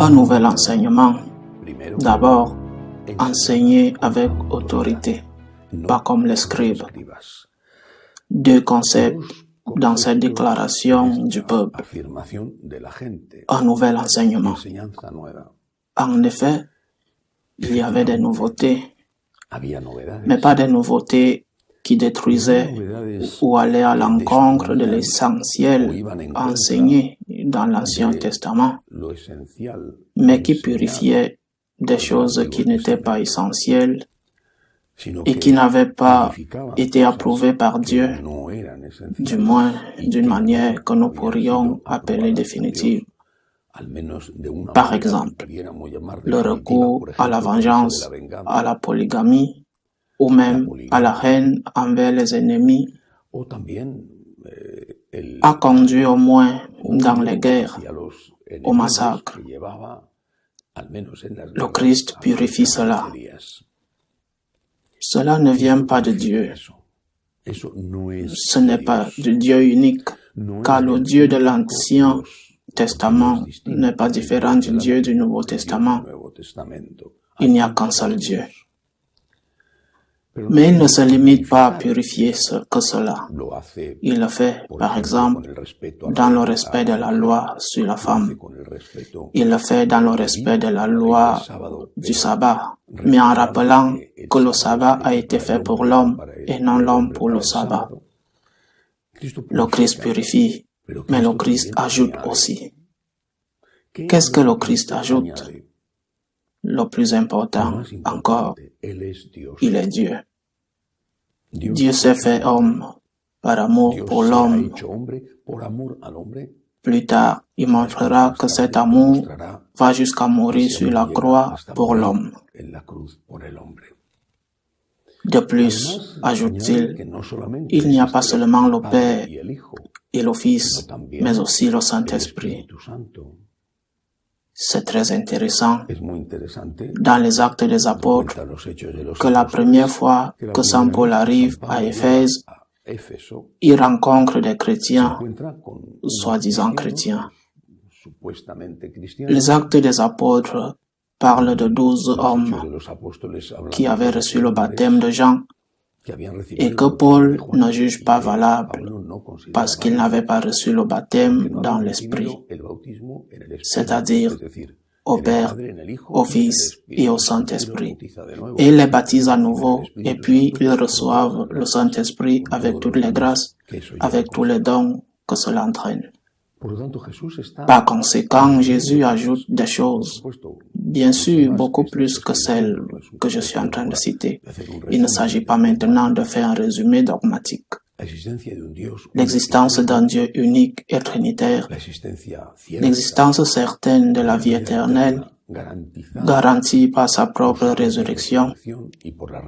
Un nouvel enseignement. D'abord, enseigner avec autorité, pas comme les scribes. Deux concepts dans cette déclaration du peuple. Un nouvel enseignement. En effet, il y avait des nouveautés, mais pas des nouveautés qui détruisaient ou allaient à l'encontre de l'essentiel enseigné dans l'Ancien Testament, mais qui purifiaient des choses qui n'étaient pas essentielles et qui n'avaient pas été approuvées par Dieu, du moins d'une manière que nous pourrions appeler définitive. Par exemple, le recours à la vengeance, à la polygamie, ou même à la haine envers les ennemis, a conduit au moins dans les guerres, au massacre. Le Christ purifie cela. Cela ne vient pas de Dieu. Ce n'est pas du Dieu unique, car le Dieu de l'Ancien Testament n'est pas différent du Dieu du Nouveau Testament. Il n'y a qu'un seul Dieu. Mais il ne se limite pas à purifier que cela. Il le fait, par exemple, dans le respect de la loi sur la femme. Il le fait dans le respect de la loi du sabbat, mais en rappelant que le sabbat a été fait pour l'homme et non l'homme pour le sabbat. Le Christ purifie, mais le Christ ajoute aussi. Qu'est-ce que le Christ ajoute? Le plus important encore, il est Dieu. Dieu s'est fait homme par amour pour l'homme. Plus tard, il montrera que cet amour va jusqu'à mourir sur la croix pour l'homme. De plus, ajoute-t-il, il n'y a pas seulement le Père et le Fils, mais aussi le Saint-Esprit. C'est très intéressant dans les Actes des Apôtres que la première fois que Saint Paul arrive à Éphèse, il rencontre des chrétiens, soi-disant chrétiens. Les Actes des Apôtres parlent de 12 hommes qui avaient reçu le baptême de Jean et que Paul ne juge pas valable parce qu'ils n'avaient pas reçu le baptême dans l'Esprit, c'est-à-dire au Père, au Fils et au Saint-Esprit. Et ils les baptisent à nouveau et puis ils reçoivent le Saint-Esprit avec toutes les grâces, avec tous les dons que cela entraîne. Par conséquent, Jésus ajoute des choses, bien sûr beaucoup plus que celles que je suis en train de citer. Il ne s'agit pas maintenant de faire un résumé dogmatique. L'existence d'un Dieu unique et trinitaire, l'existence certaine de la vie éternelle, garantie par sa propre résurrection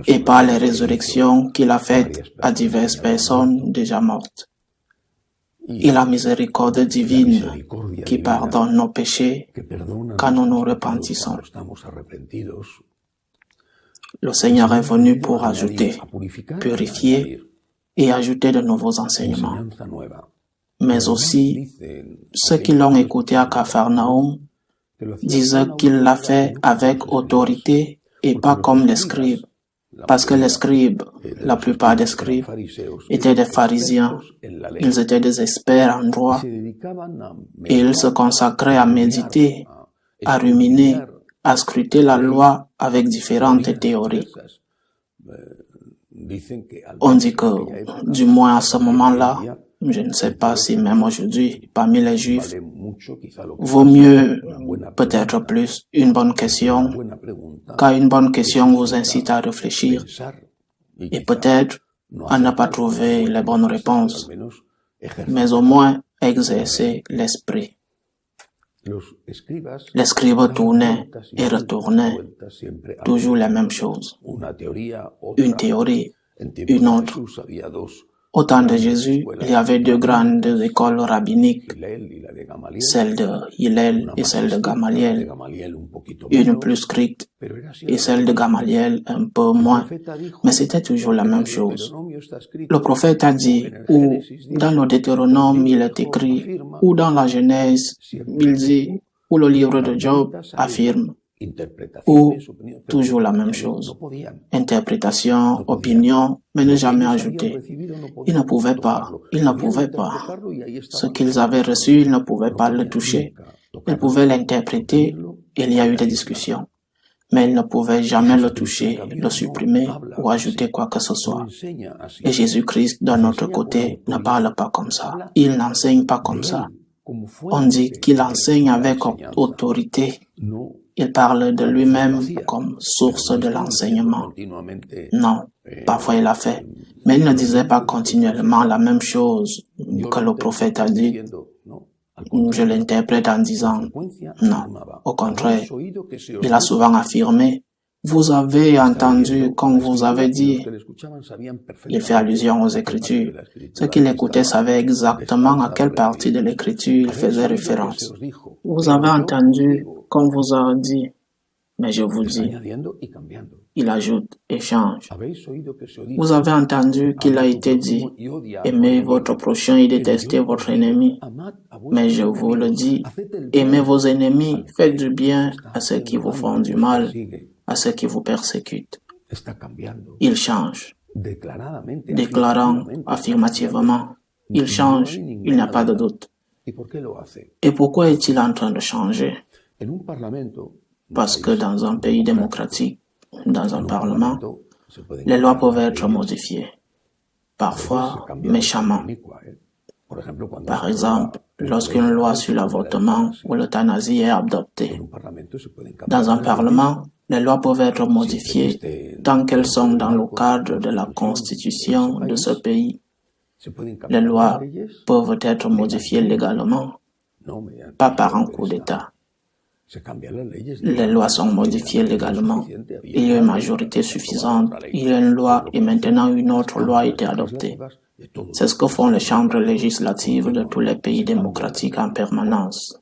et par les résurrections qu'il a faites à diverses personnes déjà mortes. Et la miséricorde divine qui pardonne nos péchés quand nous nous repentissons. Le Seigneur est venu pour ajouter, purifier et ajouter de nouveaux enseignements. Mais aussi, ceux qui l'ont écouté à Capharnaüm disaient qu'il l'a fait avec autorité et pas comme les scribes. Parce que les scribes, la plupart des scribes, étaient des pharisiens. Ils étaient des experts en droit et ils se consacraient à méditer, à ruminer, à scruter la loi avec différentes théories. On dit que, du moins à ce moment-là, je ne sais pas si même aujourd'hui, parmi les Juifs, vaut mieux, peut-être plus, une bonne question, car une bonne question vous incite à réfléchir et peut-être à ne pas trouver les bonnes réponses, mais au moins exercer l'esprit. Les scribes tournaient et retournaient, toujours les mêmes choses. Une théorie, une autre. Au temps de Jésus, il y avait deux grandes écoles rabbiniques, celle de Hillel et celle de Gamaliel, une plus stricte et celle de Gamaliel un peu moins, mais c'était toujours la même chose. Le prophète a dit, ou dans le Deutéronome il est écrit, ou dans la Genèse il dit, ou le livre de Job affirme, ou toujours la même chose. Interprétation, opinion, mais ne jamais ajouter. Ils ne pouvaient pas. Ce qu'ils avaient reçu, ils ne pouvaient pas le toucher. Ils pouvaient l'interpréter, il y a eu des discussions. Mais ils ne pouvaient jamais le toucher, le supprimer ou ajouter quoi que ce soit. Et Jésus-Christ, d'un autre côté, ne parle pas comme ça. Il n'enseigne pas comme ça. On dit qu'il enseigne avec autorité. Il parle de lui-même comme source de l'enseignement. Non, parfois il l'a fait. Mais il ne disait pas continuellement la même chose que le prophète a dit. Je l'interprète en disant, non, au contraire, il a souvent affirmé, vous avez entendu comme vous avez dit. Il fait allusion aux Écritures. Ceux qui l'écoutaient savaient exactement à quelle partie de l'Écriture il faisait référence. Vous avez entendu comme vous a dit, mais je vous dis. Il ajoute et change. Vous avez entendu qu'il a été dit, aimez votre prochain et détestez votre ennemi. Mais je vous le dis, aimez vos ennemis, faites du bien à ceux qui vous font du mal, à ceux qui vous persécutent. Il change, déclarant affirmativement. Il change, il n'y a pas de doute. Et pourquoi est-il en train de changer? Parce que dans un pays démocratique, dans un parlement, les lois peuvent être modifiées, parfois méchamment. Par exemple, lorsqu'une loi sur l'avortement ou l'euthanasie est adoptée, dans un parlement, les lois peuvent être modifiées tant qu'elles sont dans le cadre de la constitution de ce pays. Les lois peuvent être modifiées légalement, pas par un coup d'État. Les lois sont modifiées légalement. Il y a une majorité suffisante. Il y a une loi et maintenant une autre loi a été adoptée. C'est ce que font les chambres législatives de tous les pays démocratiques en permanence.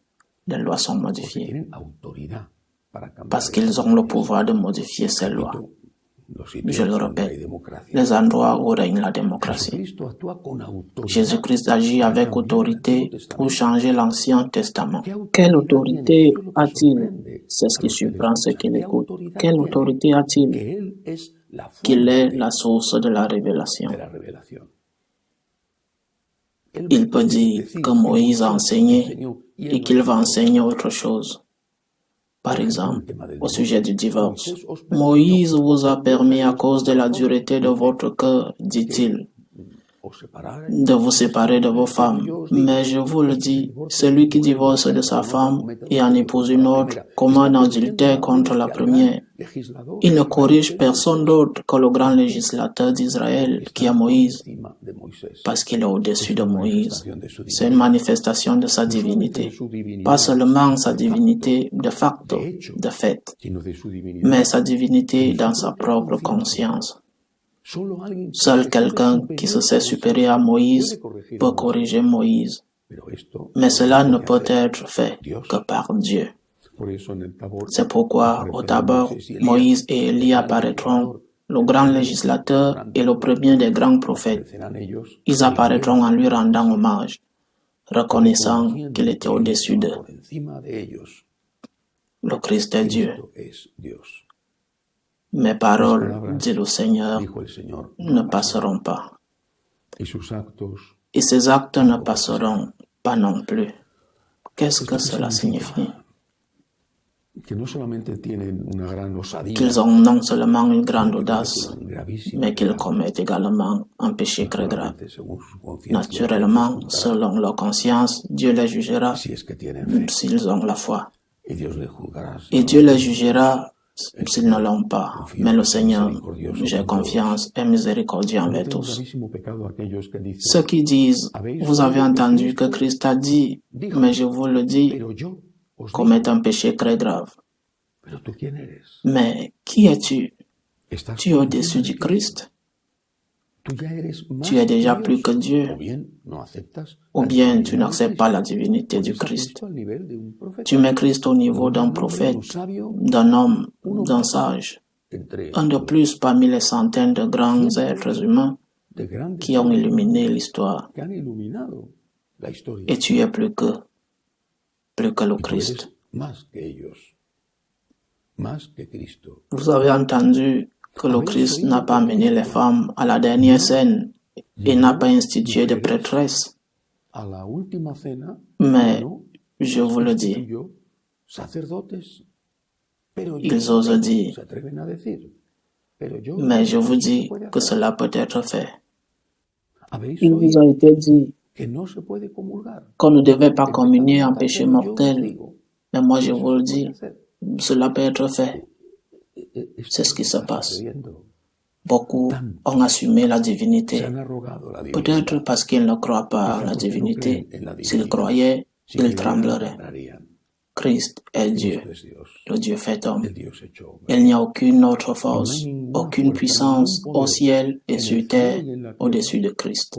Les lois sont modifiées parce qu'ils ont le pouvoir de modifier ces lois. Je le répète, les endroits où règne la démocratie. Jésus-Christ agit avec autorité pour changer l'Ancien Testament. Quelle autorité a-t-il? C'est ce qui surprend ceux qui l'écoutent. Quelle autorité a-t-il? Qu'il est la source de la révélation. Il peut dire que Moïse a enseigné et qu'il va enseigner autre chose. Par exemple, au sujet du divorce, Moïse vous a permis à cause de la dureté de votre cœur, dit-il, de vous séparer de vos femmes. Mais je vous le dis, celui qui divorce de sa femme et en épouse une autre commet un adultère contre la première. Il ne corrige personne d'autre que le grand législateur d'Israël, qui est Moïse, parce qu'il est au-dessus de Moïse. C'est une manifestation de sa divinité. Pas seulement sa divinité de facto, de fait, mais sa divinité dans sa propre conscience. Seul quelqu'un qui se sait supérieur à Moïse peut corriger Moïse. Mais cela ne peut être fait que par Dieu. C'est pourquoi, au Tabor, Moïse et Élie apparaîtront, le grand législateur et le premier des grands prophètes. Ils apparaîtront en lui rendant hommage, reconnaissant qu'il était au-dessus d'eux. Le Christ est Dieu. Mes paroles, dit le Seigneur, ne passeront pas. Et ses actes ne passeront pas non plus. Qu'est-ce que cela signifie? Qu'ils ont non seulement une grande audace, mais qu'ils commettent également un péché très grave. Naturellement, selon leur conscience, Dieu les jugera s'ils ont la foi. Et Dieu les jugera s'ils ne l'ont pas. Mais le Seigneur, j'ai confiance, est miséricordieux envers tous. Ceux qui disent, vous avez entendu que Christ a dit, mais je vous le dis, commettent un péché très grave. Mais qui es-tu? Tu es au-dessus du Christ. Tu es déjà plus que Dieu. Ou bien tu n'acceptes pas la divinité du Christ. Tu mets Christ au niveau d'un prophète, d'un homme, d'un sage. Un de plus parmi les centaines de grands êtres humains qui ont illuminé l'histoire. Et tu es plus que le Christ. Vous avez entendu que le Christ n'a pas mené les femmes à la dernière scène et n'a pas institué de prêtresses. Mais je vous le dis, ils osent dire, mais je vous dis que cela peut être fait. Il vous a été dit qu'on ne devait pas communier en péché mortel, mais moi je vous le dis, cela peut être fait. C'est ce qui se passe. Beaucoup ont assumé la divinité, peut-être parce qu'ils ne croient pas à la divinité. S'ils croyaient, ils trembleraient. Christ est Dieu, le Dieu fait homme. Il n'y a aucune autre force, aucune puissance au ciel et sur terre au-dessus de Christ.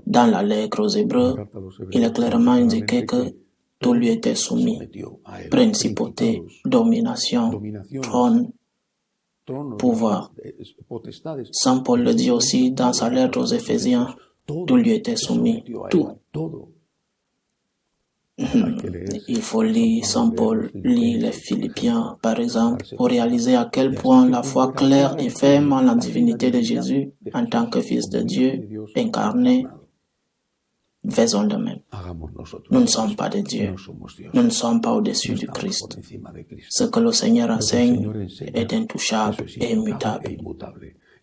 Dans la lettre aux Hébreux, il est clairement indiqué que tout lui était soumis. Principauté, domination, trône, pouvoir. Saint Paul le dit aussi dans sa lettre aux Éphésiens, tout lui était soumis, tout. Il faut lire Saint Paul, lire les Philippiens par exemple, pour réaliser à quel point la foi claire et ferme en la divinité de Jésus en tant que Fils de Dieu incarné. Faisons de même. Nous ne sommes pas des dieux. Nous ne sommes pas au-dessus du Christ. Ce que le Seigneur enseigne est intouchable et immutable.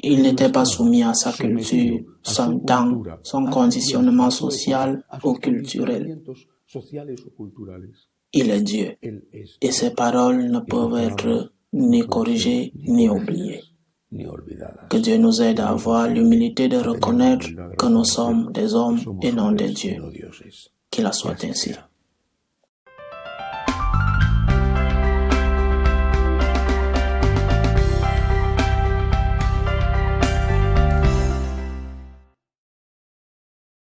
Il n'était pas soumis à sa culture, son temps, son conditionnement social ou culturel. Il est Dieu. Et ses paroles ne peuvent être ni corrigées ni oubliées. Que Dieu nous aide à avoir l'humilité de reconnaître que nous sommes des hommes et non des dieux. Qu'il en soit ainsi.